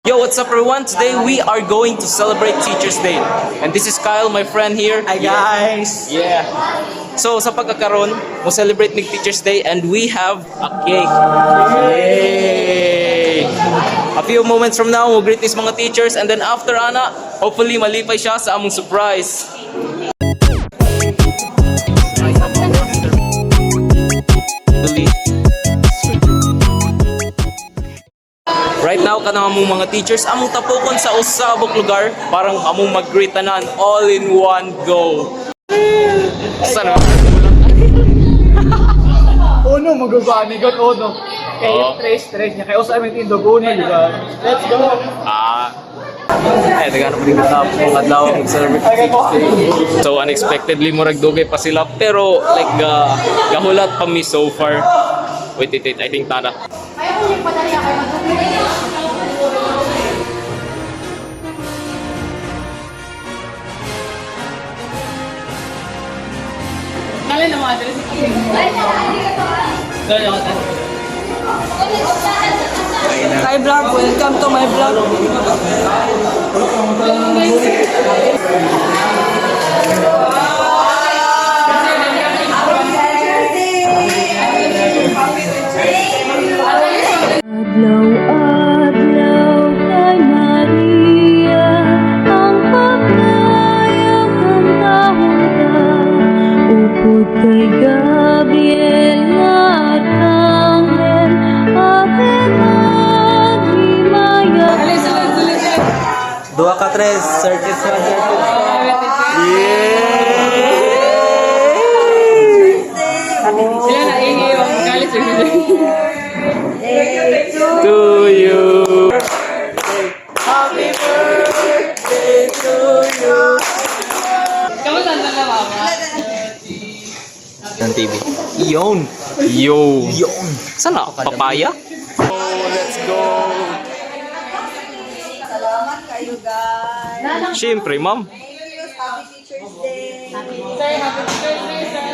Yo, what's up everyone? Today we are going to celebrate Teacher's Day. And this is Kyle, my friend here. Hi guys! Yeah. So sa pagkakaroon, mo celebrate ng Teacher's Day and we have a cake. Yay! A few moments from now, we'll greet these mga teachers and then after ana, hopefully malipay siya sa among surprise. Right now, kanang among mga teachers, among tapokon sa usabok lugar, parang among mag-greet tanan all in one go. Sana? Uno, magubanigot, uno. Kaya stress niya. Kaya usa amin tindog, uno, diba? Let's go! Nagano pa rin katapong adlaw mag-celebrate Teacher's Day. So, unexpectedly mo ragdugay pa sila, pero like, gahulat pa mi so far. Wait, I think tada. Ayaw mo yung padali ako mag-upload. Kala na mga address. Hi vlog, welcome to my vlog. Adlaw-adlaw kay Maria, ang paglayang kantahon upod kay Gabriel nga arkanghel, ate maghimaya. Dua ka tres, circuit sa Sila na ingay yung galit sa To you. Kamusta na lang mama? Ng TV. Yon. Yo. Yon! Sana? Papaya? Let's go! Salamat kayo guys. Siyempre, ma'am. Happy Teacher's Day. Sir, happy birthday, sir.